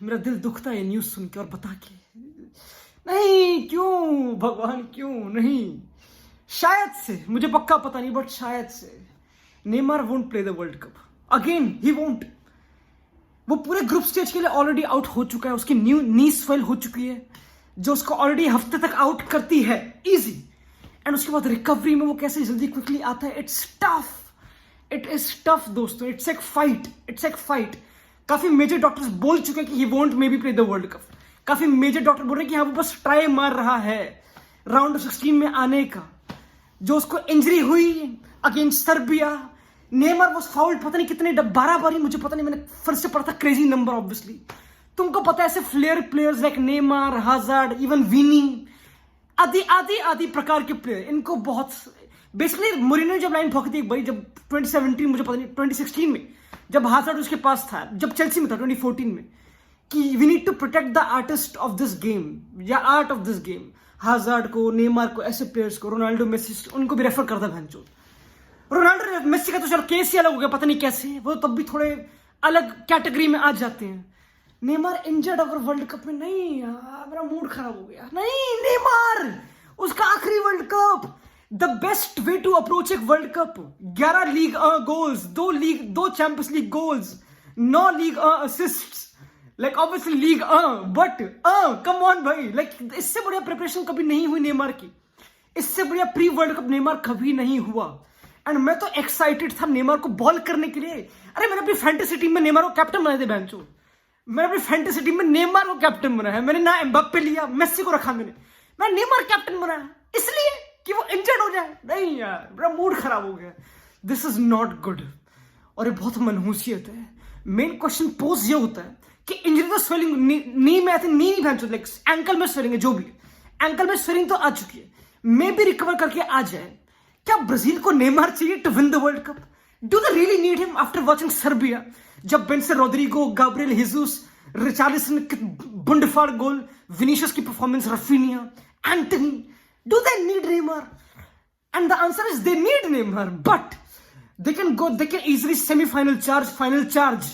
मेरा दिल दुखता है न्यूज सुन के और बता के। नहीं, क्यों भगवान, क्यों नहीं? शायद से, मुझे पक्का पता नहीं, बट शायद से Neymar won't play the world cup again. He won't. वो पूरे ग्रुप स्टेज के लिए ऑलरेडी आउट हो चुका है, उसकी नी स्वेल हो चुकी है जो उसको ऑलरेडी हफ्ते तक आउट करती है इजी। एंड उसके बाद रिकवरी में वो कैसे जल्दी क्विकली आता है। It's tough, it is tough दोस्तों। इट्स एक फाइट, इट्स एक फाइट। काफी मेजर डॉक्टर्स बोल चुके हैं कि he won't may be play the world cup. काफी मेजर डॉक्टर बोल रहे हैं कि हाँ वो बस ट्राई मार रहा है राउंड 16 में आने का। जो उसको इंजरी हुई against Serbia, Neymar was fouled पता नहीं कितने 12 बार ही, मुझे पता नहीं, मैंने फर्स्ट से पढ़ा था, क्रेजी नंबर ऑब्वियसली। तुमको पता है ऐसे flair players like Neymar, Hazard, even Vini, आदि आदि आदि प्रकार के प्लेयर, इनको बहुत बेसिकली मोरिनो जब लाइन ठोकी थी एक बारी, जब 2017 मुझे पता नहीं 2016 में जब हाजार्ड उसके पास था, जब चेल्सी में था 2014 में, कि we need to protect the artist of this game या art of this game. Hazard को, नेमार को, ऐसे प्लेयर्स को, रोनाल्डो, मेसी, उनको भी रेफर करता भैंचो। रोनाल्डो मेसी का तो चलो केस ही अलग हो गया, पता नहीं कैसे, वो तब भी थोड़े अलग कैटेगरी में आ जाते हैं। नेमार इंजर्ड अगर वर्ल्ड कप में, नहीं यार मेरा मूड खराब हो गया। नहीं, नेमार उसका आखिरी world cup, the best way to approach एक world cup. 11 league goals, 2 champions league goals, 9 league assists, like obviously league but come on भाई, लाइक इससे बढ़िया प्रिपरेशन कभी नहीं हुई नेमार की, इससे बढ़िया प्री वर्ल्ड कप नेमार कभी नहीं हुआ। एंड मैं तो एक्साइटेड था नेमार को बॉल करने के लिए। अरे मैंने अपनी फैंटेसी टीम में नेमार को कैप्टन बनाए थे बेंचो। मैंने अपनी फैंटेसी टीम में नेमार को कैप्टन बनाया है। मैंने ना एम्बाप्पे लिया, मेसी को रखा, मैं नेमार कैप्टन बनाया इसलिए कि वो इंजर्ड हो जाए। नहीं यार, मेरा मूड खराब हो गया। दिस इज नॉट गुड और ये बहुत मनहूसियत है। मेन क्वेश्चन पोज ये होता है कि इंजरी तो स्वेलिंग नी में, आई थिंक नी नहीं, लाइक एंकल में स्वेलिंग है, जो भी एंकल में स्वेलिंग तो आ चुकी है, मे भी रिकवर करके आ जाए। क्या ब्राजील को नेमार चाहिए to win the world cup? Do they really need him after watching Serbia, जब बेंसे रोड्रिगो, गाब्रियल हिजूस, रिचार्लिसन के बुंडफाड़ गोल, विनीशियस की performance, Raphinha, Antony, do they need Neymar? And the answer is they need Neymar, but they can easily semi-final charge, final charge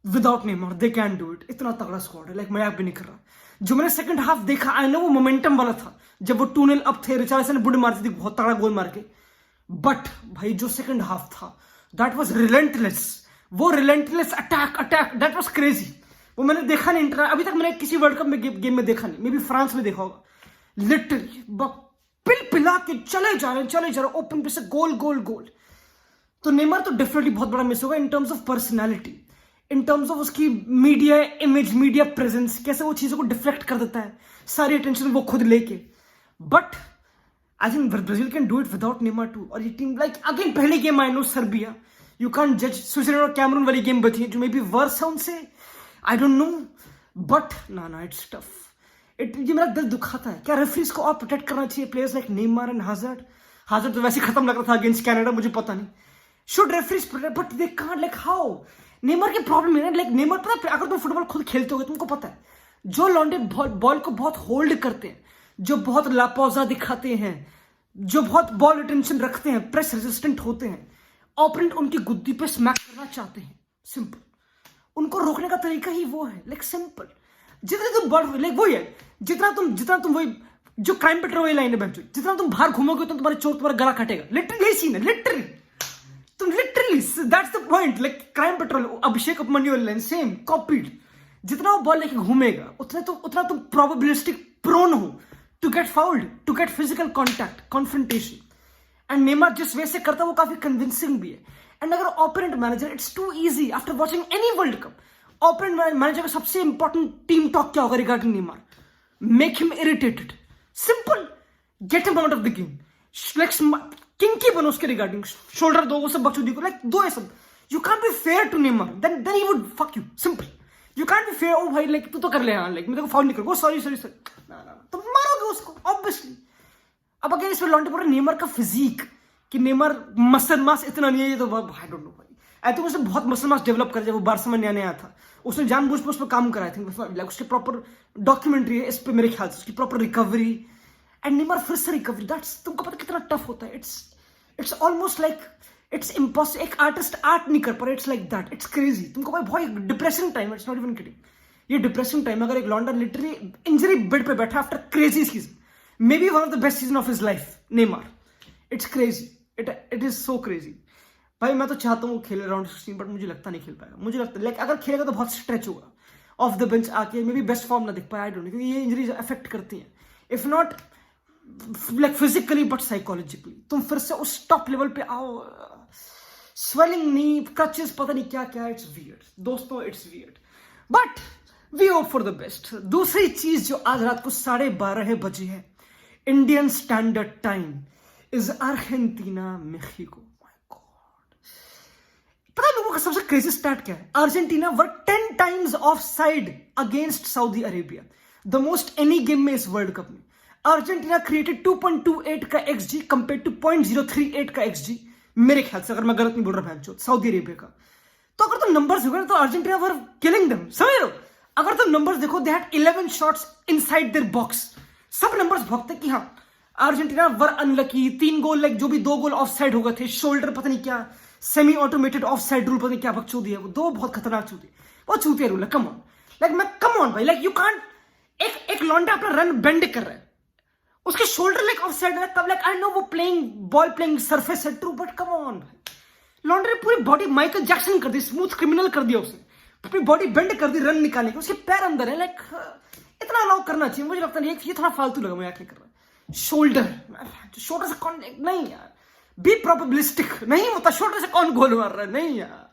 without Neymar. they can do it। इतना तगड़ा squad है, like मजाक भी नहीं कर रहा। जो मैंने सेकंड हाफ देखा, आई नो वो मोमेंटम वाला था, जब वो 2-0 अप थे, रिचार्लिसन ने बुड मारती थी बहुत तगड़ा गोल मार के। बट भाई जो सेकंड हाफ था, दैट वाज रिलेंटलेस। वो relentless attack that was crazy. वो मैंने देखा नहीं अभी तक, मैंने किसी वर्ल्ड कप में गेम में देखा नहीं, मे बी फ्रांस में देखा होगा। लिटरली पिल पिला के चले जा रहे ओपन पे से गोल गोल गोल। तो नेमार तो डेफिनेटली बहुत बड़ा मिस होगा in terms of personality, in terms of उसकी मीडिया इमेज, मीडिया प्रेजेंस, कैसे वो चीजों को डिफ्लेक्ट कर देता है, सारी अटेंशन वो खुद लेके। But I think Brazil can do it without Neymar too. और ये टीम लाइक अगेन पहली game I know Serbia, you can जज। स्विट्जरलैंड और कैमरून वाली गेम बची है जो मे बी वर्स है उनसे, आई डोंट नो, बट ना इट्स टफ। ये मेरा दिल दुखाता है। क्या रेफरीज को और प्रोटेक्ट करना चाहिए players like Neymar and hazard तो वैसे खत्म लग रहा था अगेंस्ट कनाडा, मुझे पता नहीं। Should referees protect, but they can't, like how? Neymar की प्रॉब्लम है, लाइक नेमार पता है, अगर तुम फुटबॉल खुद खेलते हो तुमको पता है, जो लौंडे बॉल को बहुत होल्ड करते हैं, जो बहुत लापौजा दिखाते हैं, जो बहुत बॉल रिटेंशन रखते हैं, प्रेस रेजिस्टेंट होते हैं, ओपोनेंट उनकी गुद्दी पे स्मैक करना चाहते हैं, सिंपल। उनको रोकने का तरीका ही वो है, लाइक सिंपल। जितने तुम बॉल, लाइक वही है, जितना तुम वही जो क्राइम पेट्रोल वही लाइन है, जितना तुम बाहर घूमोगे तो तुम्हारे चोट, तुम्हारा गला कटेगा। लिटरली सीन है, लिटरली तुम literally, that's the point. Like crime patrol, Abhishek Upamanyu line same copied. जितना वो बॉल लेके घूमेगा उतना तुम प्रोबेबिलिस्टिक प्रोन हो to get fouled, to get physical contact, confrontation. And Neymar जिस वे से करता है वो काफी कन्विंसिंग भी है। एंड अगर opponent manager, it's too easy after watching any world cup, opponent manager का सबसे इंपॉर्टेंट टीम टॉक क्या होगा regarding Neymar? Make him irritated, simple, get him out of the game, किंकी बनो उसके रिगार्डिंग, शोल्डर दो, वो सब बकचोदी को, लाइक दो, ये सब। You can be fair to Neymar, then he would fuck you, simple. You can be fair, ओ भाई लाइक तू तो कर ले, लाइक मैं तेरे को फाउल नहीं करूंगा, सॉरी ना, तुम मारोगे उसको ऑब्वियसली। अब अगर इसमें लॉन्डे बोल रहे नेमार का फिजिक, कि नेमार मसल मास इतना नहीं है, ये तो आई डोंट नो भाई। आई थिंक उसने बहुत मसल मास डेवलप कर, जब वो बार्सा में नया था, उसने जानबूझ पर उस पर काम करा। आई थिंक लाइक उसकी प्रॉपर डॉक्यूमेंट्री है इस पे मेरे ख्याल से, उसकी प्रॉपर रिकवरी। एंड नेमार फिर से रिकवरी, दैट्स, तुमको पता कितना टफ होता है। It's almost like it's impossible. एक आर्टिस्ट आर्ट नहीं कर पा रहा, it's like that, it's crazy. तुमको भाई बहुत depressing time, it's not even kidding. ये डिप्रेसिंग टाइम, अगर एक लॉन्डा लिटरली इंजरी बेड पे बैठा after crazy season, may be one of the best season of his life, Neymar, it's crazy, it is so crazy. भाई मैं तो चाहता हूँ वो खेले राउंड 16, बट मुझे लगता नहीं खेल पाएगा। मुझे लगता है लाइक अगर खेलेगा तो बहुत स्ट्रेच होगा, ऑफ द बेंच आके मे बी बेस्ट फॉर्म ना दिख पाए, आई डोंट नो, क्योंकि ये इंजरीज अफेक्ट करती हैं, if not like physically but psychologically. तुम फिर से उस टॉप लेवल पे आओ, स्वेलिंग नी, क्रचेस, पता नहीं क्या क्या, इट्स वियर्ड दोस्तों, it's weird, but we hope for the best. दूसरी चीज जो आज रात को 12:30 बजे है Indian standard time, is Argentina Mexico. पता है लोगों का सबसे क्रेजी स्टैट क्या है? Argentina were 10 times offside against Saudi Arabia, the most any game में इस वर्ल्ड कप में। अर्जेंटीना क्रिएटेड 2.28 का एक्सजी कंपेयर टू 0.038 का एक्सजी, मेरे ख्याल से, अगर मैं गलत नहीं बोल रहा भैंचोद, सऊदी अरेबिया का। तो अगर तुम नंबर्स देखो तो अर्जेंटीना वर किलिंग देम, समझ लो। अगर तुम नंबर्स देखो, they had 11 shots inside their box, सब नंबर्स भगते कि हाँ Argentina were unlucky, 3 goal like जो भी 2 गोल ऑफ साइड हो गए थे, शोल्डर पता नहीं क्या, semi automated of side rule पता नहीं क्या बकचोदी है वो, 2 बहुत खतरनाक चूती, वो चूतिया रूल है। कम ऑन लाइक मैं कम ऑन भाई, लाइक यू कांट, एक लॉन्डा अपना रन बेंड कर रहा है, उसके शोल्डर लाइक ऑफ साइड है, तब लाइक आई नो वो बॉल प्लेइंग सरफेस है, ट्रू, बट कम ऑन भाई, लॉन्डा ने पूरी बॉडी माइकल जैक्सन कर दी, स्मूथ क्रिमिनल कर दिया उसने, अपनी बॉडी बेंड कर दी रन निकालने की, उसके पैर अंदर है, लाइक इतना अलाउ करना चाहिए। मुझे लगता नहीं ये थोड़ा फालतू लगा, मैं क्या कर रहा है, शोल्डर से कौन, नहीं यार, बी प्रोबेबिलिस्टिक, नहीं होता शोल्डर से कौन गोल मार रहा है, नहीं यार,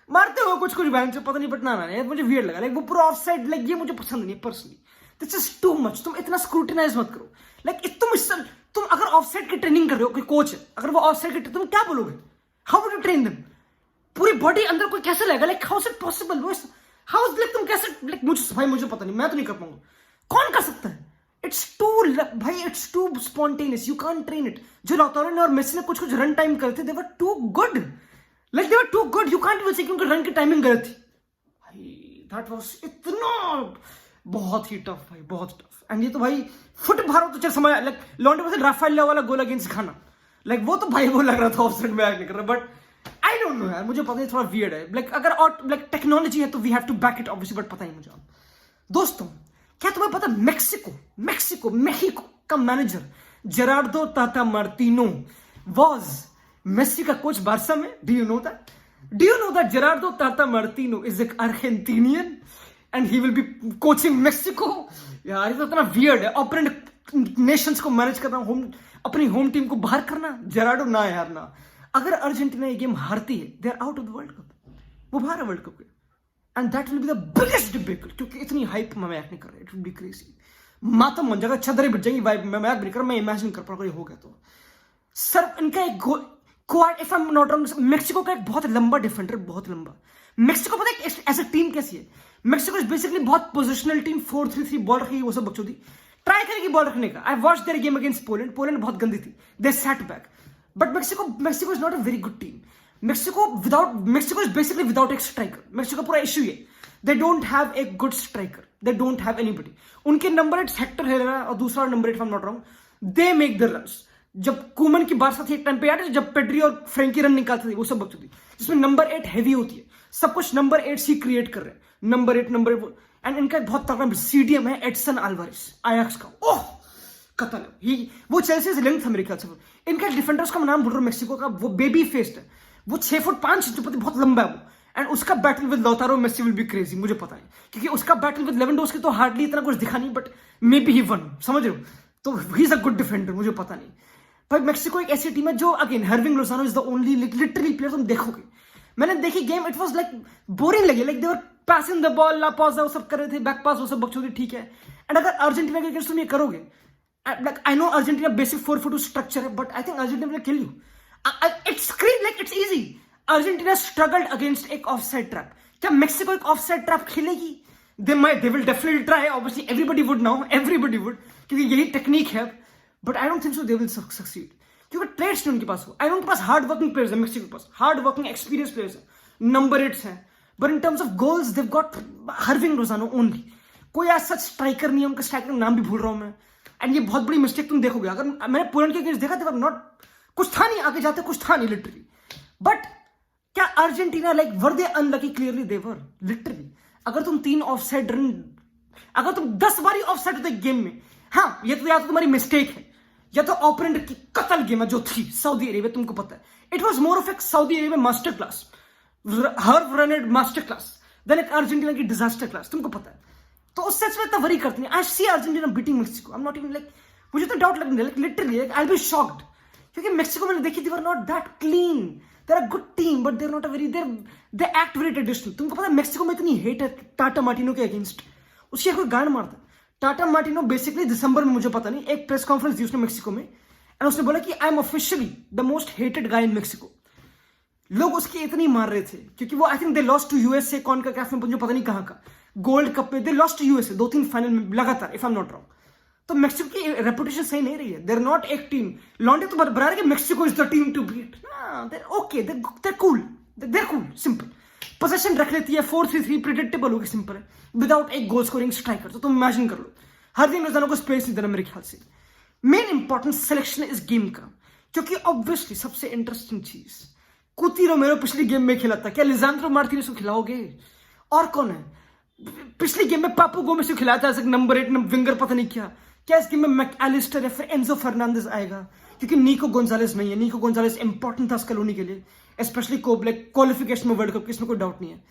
मारते हो कुछ बैंक से पता नहीं, बट ना मुझे वियर्ड लगा, लाइक वो पूरा ऑफ साइड, लाइक ये मुझे पसंद नहीं personally, this is too much. तुम इतना स्क्रूटिनाइज मत करो, लाइक तुम अगर ऑफ साइड की ट्रेनिंग कर रहे हो, कोई कोच है, अगर वो ऑफ साइड की, तुम क्या बोलोगे, how would you train them, पूरी बॉडी अंदर कोई कैसे लगेगा, like how is it possible, how is like तुम कैसे, लाइक मुझे पता नहीं, मैं तो नहीं कर पाऊंगा, कौन कर सकता है, इट्स टू भाई, it's too spontaneous, you can't train it. जो लौतारो ने और मेसी ने कुछ रन टाइम करते, they were too good, like they were too good, you can't say क्योंकि रन की टाइमिंग गलत थी भाई, दैट वाज इतना बहुत ही टफ भाई, बहुत टफ। एंड ये तो भाई फुट मारो तो चल समझ, लाइक लॉन्डे में से राफेल वाला गोल अगेंस्ट घाना, लाइक वो तो भाई वो लग रहा था ऑफसाइड में आके कर रहा, बट आई डोंट नो यार, मुझे पता नहीं, थोड़ा वियर्ड है, लाइक अगर और लाइक टेक्नोलॉजी है तो we have to back it obviously, but पता नहीं मुझे। दोस्तों क्या तुम्हें पता, मेक्सिको का manager Gerardo Tata Martino was Messi का कोच बार्सा में? Do you know that Gerardo Tata Martino is एक Argentinian and he will be coaching Mexico? यार ये तो इतना वियर्ड है, ऑपोनेंट नेशंस को मैनेज करना, अपनी होम टीम को बाहर करना, जेरार्डो ना यार ना। अगर अर्जेंटीना ये गेम हारती है, they are out of the world cup, वो बाहर है वर्ल्ड कप के, and that will be the biggest debacle, क्योंकि इतनी हाइप में मैच नहीं कर रहा, इट विल बी क्रेजी, मातम मन जाएगा, छदरे बिट जाएगी वाइब, मैं मैच नहीं कर रहा, मैं इमेजिन कर पाऊंगा ये हो गया तो। सर इनका एक quad, if I am not wrong, Mexico का एक बहुत लंबा डिफेंडर, बहुत लंबा। मेक्सिको पता है एज अ टीम कैसी है, मेक्सिको इज बेसिकली बहुत पोजिशनल टीम, 4-3-3 बॉल रखेगी, वो सब बकचोदी ट्राई करेगी बॉल रखने का। I watch their game against Poland बहुत गंदी थी, they set back, but Mexico is not a very good team. Mexico is basically without एक स्ट्राइकर, मेक्सिको पूरा इश्यू है, they don't have a good striker, they don't have anybody. उनके number 8 Hector Herrera और दूसरा number 8 not wrong, they make the runs. जब Koeman की बात थी एक टाइम पे याद है, जब पेड्री और फ्रेंकी रन निकालते थे, वो सब बकचोदी, जिसमें नंबर 8 हैवी होती है, सब कुछ नंबर 8 ही क्रिएट कर रहे हैं, नंबर 8 एंड इनका एक बहुत तगड़ा सीडीएम है एडसन अल्वारेस आयाक्स का, ओह कतल ही, वो चेल्सी से लिंक था मेरे ख्याल से। इनका डिफेंडर्स का नाम भूल रहा हूं, मेक्सिको का, वो बेबी फेस्ड है, वो 6 फुट 5 इंच, बहुत लंबा है वो, एंड उसका battle with Lautaro Messi will be crazy, मुझे पता है, क्योंकि उसका बैटल विद लेवेंडोव्स्की तो हार्डली इतना कुछ दिखा नहीं, but maybe he one, समझ रहे हो, तो he is a good defender, मुझे पता नहीं भाई। मेक्सिको एक ऐसी टीम है जो again Hirving Lozano is the only literally player, तुम देखोगे, मैंने देखी game, it was like boring लगी, like they were passing the ball, ला पास वो सब कर रहे थे, बैक पास वो सब बकचोदी, ठीक है। एंड अगर अर्जेंटीना के अगेंस्ट तुम ये करोगे, like I know Argentina basic 4-4-2 structure है, but I think Argentina will kill you. It's screen like it's easy. Argentina struggled against एक offside trap. क्या मेक्सिको एक offside trap खेलेगी? They will definitely try. Obviously everybody would now, क्योंकि यही technique है. But I don't think so they will succeed. क्योंकि trades नहीं उनके पास हो. I know उनके पास हार्ड वर्किंग प्लेयर्स है, मेक्सिको के पास हार्ड वर्किंग एक्सपीरियंस प्लेयर्स है, नंबर 8 हैं. But in terms of goals, they've got Hirving Lozano only. कोई ऐसा स्ट्राइकर नहीं है, उनका स्ट्राइकर का नाम भी भूल रहा हूं मैं. एंड ये बहुत बड़ी मिस्टेक तुम देखोगे, अगर मैंने पोलैंड के अगेंस्ट देखा, नॉट कुछ था नहीं, आगे जाते कुछ था नहीं लिटरली. बट क्या Argentina like were they unlucky? Clearly they were literally. अगर तुम 3 ऑफसाइड रन, अगर तुम 10 बारी ऑफसाइड होते गेम में, हाँ ये तो या तो तुम्हारी मिस्टेक है या तो ओपोनेंट की कतल गेम है जो थी सऊदी अरेबिया, तुमको पता है इट वॉज मोर ऑफ एक सऊदी अरेबिया मास्टर क्लास, हर रन मास्टर क्लास देन एक अर्जेंटीना की डिजास्टर क्लास, तुमको पता है। तो उस सच में इतना वरी करते नहीं। I see Argentina beating Mexico, I am not even like, मुझे तो डाउट लगने like literally I will be shocked, क्योंकि मेक्सिको मैंने देखी थी were not that clean, they are good team but they are not a very, they act very traditional. तुमको पता है मेक्सिको में इतनी हेट है टाटा मार्टिनो के अगेंस्ट, उसकी कोई गांड मारता है। टाटा मार्टिनो बेसिकली दिसंबर में, मुझे पता नहीं, एक प्रेस कॉन्फ्रेंस दी उसने मेक्सिको में, एंड उसने बोला कि I am officially the most hated guy in Mexico. लोग उसकी इतनी मार रहे थे क्योंकि वो I think they lost to USA, कौन का कैफ में मुझे पता नहीं कहां का, गोल्ड कप में they lost to USA 2-3 final में लगातार, if I am not wrong. तो मेक्सिको की रेपुटेशन सही नहीं रही है, देर नॉट एक टीम, लॉन्डे तो बरा है कि Mexico is the team to beat, they're okay, they're cool, they're cool, simple position रख लेती है, 4-3-3 प्रिडिक्टेबल होगी, सिंपल है, विदाउट एक गोल स्कोरिंग स्ट्राइकर। तो तुम इमेजिन कर लो, हर दिन रोजाना को स्पेस नहीं देना मेरे ख्याल से। मेन इंपॉर्टेंट सिलेक्शन इस गेम का, क्योंकि ऑब्वियसली सबसे इंटरेस्टिंग चीज, कुती रोमेरो पिछली गेम में खेला था, क्या लिजांड्रो मार्टिनेज को खिलाओगे? और कौन है? पिछली गेम में पापू गोमेस को खिलाया था एज नंबर 8 विंगर, पता नहीं क्या इस गेम में मैकएलिस्टर या फिर एंजो फर्नांडिस आएगा? क्योंकि निको गोंजालेस नहीं है, निको गोंजालेस इंपॉर्टेंट था स्कलोनी के लिए, स्पेशली क्वालिफिकेशन में वर्ल्ड कप की, इसमें कोई डाउट नहीं है।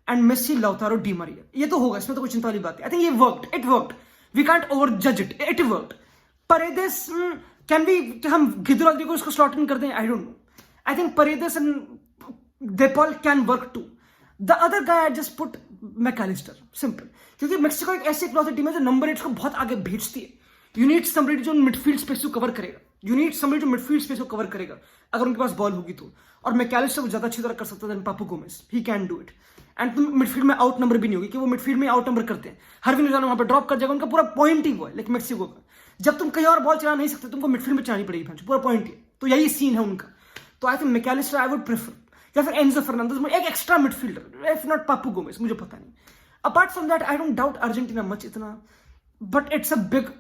And Messi, Lautaro, Di Maria, ये तो होगा, इसमें तो कोई चिंता वाली बात है। आई थिंक ये worked, it worked, we can't over जज it, it worked. Paredes can we, हम गिदो रॉड्रिगो को स्लॉट इन कर दें? I don't know. I think Paredes and DePaul can work too. The other guy I just put McAllister, simple. क्योंकि Mexico एक ऐसी इकलौती team है जो नंबर 8 को बहुत आगे भेजती है। You need somebody जो मिडफील्ड स्पेस को कवर करेगा, you need somebody जो मिडफील्ड स्पेस को कवर करेगा, अगर उनके पास बॉल होगी तो। और मैकएलिस्टर को ज्यादा अच्छी तरह कर सकता है Papu Gomez, he can do it. And तुम मिडफील्ड में आउट नंबर भी नहीं होगी, कि वो मिडफील्ड में आउट नंबर करते हैं, हरविन लुजानो वहां पर ड्रॉप कर जाएगा, उनका पूरा पॉइंट ही वो है, लेकिन मेक्सिको का जब तुम कहीं और बॉल चला नहीं सकते, तुमको मिडफील्ड में चलानी पड़ेगी, पूरा पॉइंट ही। तो यही सीन है उनका। तो I think Mac Allister I would prefer, या फिर एंजो फर्नांडिस, एक extra midfielder, if not Papu Gomez, मुझे पता नहीं। Apart from that I don't doubt Argentina much इतना, बट इट्स अ बिग,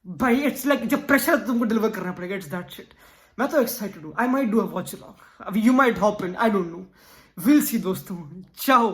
भाई इट्स लाइक जब प्रेशर तुमको डिलीवर करना पड़ेगा, इट्स दैट शिट। मैं तो एक्साइटेड हूँ, I might do a watch along, you might hop in, I don't know, will see दोस्तों, चाओ।